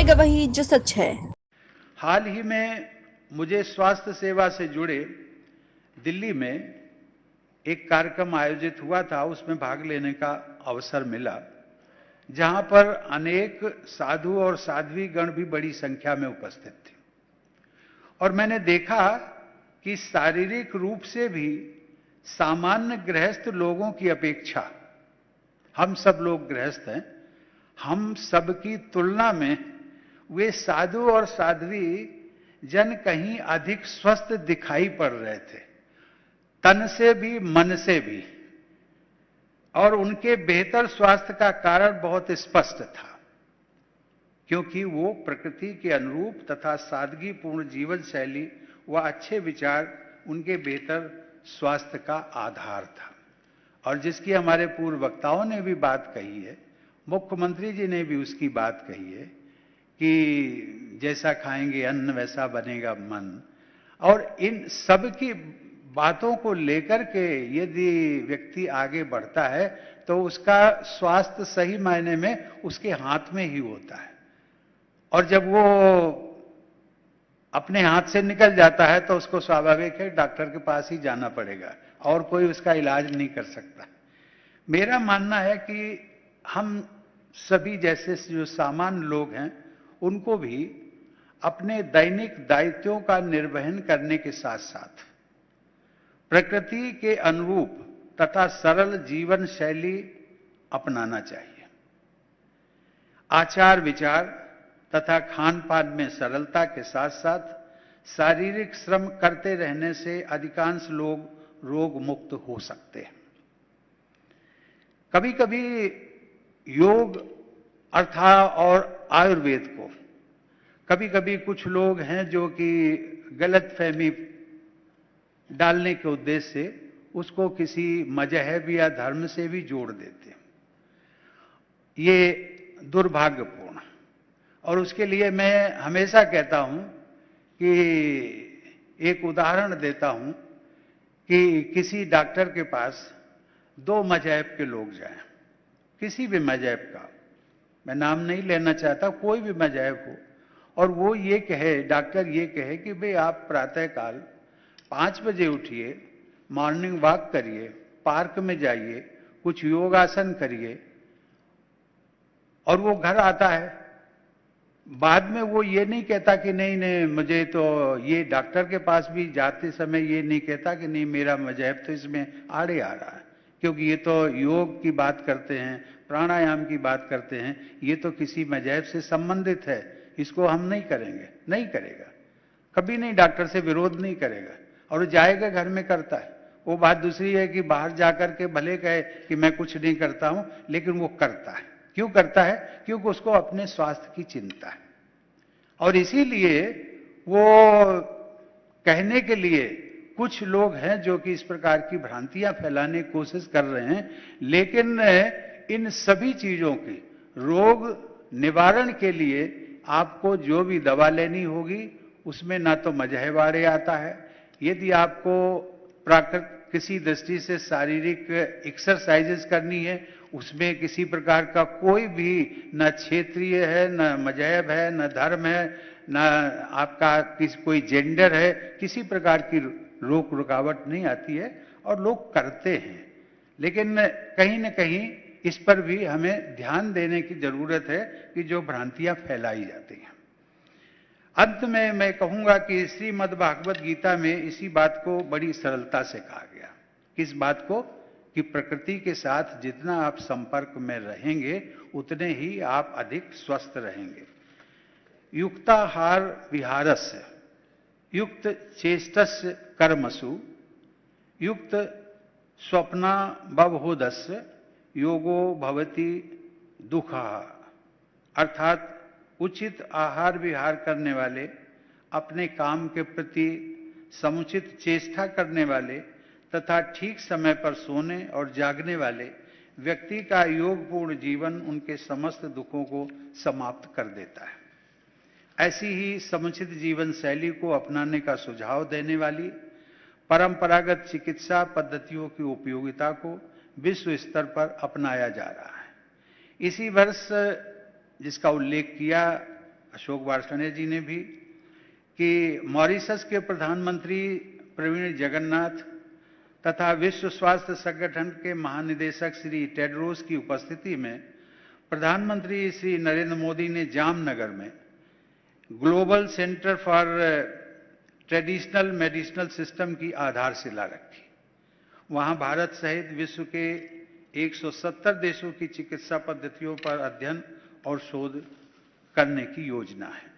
आएगा वही जो सच है। हाल ही में मुझे स्वास्थ्य सेवा से जुड़े दिल्ली में एक कार्यक्रम आयोजित हुआ था, उसमें भाग लेने का अवसर मिला, जहां पर अनेक साधु और साध्वी गण भी बड़ी संख्या में उपस्थित थे। और मैंने देखा कि शारीरिक रूप से भी सामान्य गृहस्थ लोगों की अपेक्षा, हम सब लोग गृहस्थ हैं, हम सब की तुलना में वे साधु और साध्वी जन कहीं अधिक स्वस्थ दिखाई पड़ रहे थे, तन से भी मन से भी। और उनके बेहतर स्वास्थ्य का कारण बहुत स्पष्ट था, क्योंकि वो प्रकृति के अनुरूप तथा सादगीपूर्ण जीवन शैली व अच्छे विचार उनके बेहतर स्वास्थ्य का आधार था। और जिसकी हमारे पूर्व वक्ताओं ने भी बात कही है, मुख्यमंत्री जी ने भी उसकी बात कही है कि जैसा खाएंगे अन्न वैसा बनेगा मन। और इन सब की बातों को लेकर के यदि व्यक्ति आगे बढ़ता है तो उसका स्वास्थ्य सही मायने में उसके हाथ में ही होता है। और जब वो अपने हाथ से निकल जाता है तो उसको स्वाभाविक है डॉक्टर के पास ही जाना पड़ेगा, और कोई उसका इलाज नहीं कर सकता। मेरा मानना है कि हम सभी जैसे जो सामान्य लोग हैं उनको भी अपने दैनिक दायित्वों का निर्वहन करने के साथ साथ प्रकृति के अनुरूप तथा सरल जीवन शैली अपनाना चाहिए। आचार विचार तथा खान पान में सरलता के साथ साथ शारीरिक श्रम करते रहने से अधिकांश लोग रोग मुक्त हो सकते हैं। कभी कभी योग अर्थात और आयुर्वेद को कभी कभी कुछ लोग हैं जो कि गलतफहमी डालने के उद्देश्य से उसको किसी मजहब या धर्म से भी जोड़ देते हैं। ये दुर्भाग्यपूर्ण। और उसके लिए मैं हमेशा कहता हूं कि एक उदाहरण देता हूं कि किसी डॉक्टर के पास दो मजहब के लोग जाएं, किसी भी मजहब का, मैं नाम नहीं लेना चाहता, कोई भी मजहब हो, और वो ये कहे, डॉक्टर ये कहे कि भाई आप प्रातःकाल 5 बजे उठिए, मॉर्निंग वॉक करिए, पार्क में जाइए, कुछ योगासन करिए, और वो घर आता है। बाद में वो ये नहीं कहता कि नहीं नहीं मुझे तो, ये डॉक्टर के पास भी जाते समय ये नहीं कहता कि नहीं मेरा मजहब तो इसमें आड़े आ रहा है, क्योंकि ये तो योग की बात करते हैं, प्राणायाम की बात करते हैं, ये तो किसी मजहब से संबंधित है, इसको हम नहीं करेंगे। नहीं करेगा, कभी नहीं, डॉक्टर से विरोध नहीं करेगा, और जाएगा घर में करता है। वो बात दूसरी है कि बाहर जाकर के भले कहे कि मैं कुछ नहीं करता हूं, लेकिन वो करता है। क्यों करता है? क्योंकि उसको अपने स्वास्थ्य की चिंता है। और इसीलिए वो कहने के लिए कुछ लोग हैं जो कि इस प्रकार की भ्रांतियां फैलाने की कोशिश कर रहे हैं, लेकिन इन सभी चीजों की रोग निवारण के लिए आपको जो भी दवा लेनी होगी उसमें ना तो मजहब आड़े आता है। यदि आपको किसी दृष्टि से शारीरिक एक्सरसाइजेस करनी है, उसमें किसी प्रकार का कोई भी न क्षेत्रीय है, न मजहब है, न धर्म है, न आपका कोई जेंडर है, किसी प्रकार की रोक रुकावट नहीं आती है, और लोग करते हैं। लेकिन कहीं न कहीं इस पर भी हमें ध्यान देने की जरूरत है कि जो भ्रांतियां फैलाई जाती हैं। अंत में मैं कहूंगा कि श्रीमद् भागवत गीता में इसी बात को बड़ी सरलता से कहा गया। किस बात को? कि प्रकृति के साथ जितना आप संपर्क में रहेंगे उतने ही आप अधिक स्वस्थ रहेंगे। युक्ताहार विहारस्य युक्त चेष्टस्य कर्मसु युक्त स्वप्ना बवहोदस्य योगो भवति दुखा। अर्थात उचित आहार विहार करने वाले, अपने काम के प्रति समुचित चेष्टा करने वाले तथा ठीक समय पर सोने और जागने वाले व्यक्ति का योगपूर्ण जीवन उनके समस्त दुखों को समाप्त कर देता है। ऐसी ही समुचित जीवन शैली को अपनाने का सुझाव देने वाली परंपरागत चिकित्सा पद्धतियों की उपयोगिता को विश्व स्तर पर अपनाया जा रहा है। इसी वर्ष जिसका उल्लेख किया अशोक वार्ष्णेय जी ने भी, कि मॉरिशस के प्रधानमंत्री प्रवीण जगन्नाथ तथा विश्व स्वास्थ्य संगठन के महानिदेशक श्री टेड्रोस की उपस्थिति में प्रधानमंत्री श्री नरेंद्र मोदी ने जामनगर में global centre for traditional medicinal system की आधारशिला रखी। वहां भारत सहित विश्व के 170 देशों की चिकित्सा पद्धतियों पर अध्ययन और शोध करने की योजना है।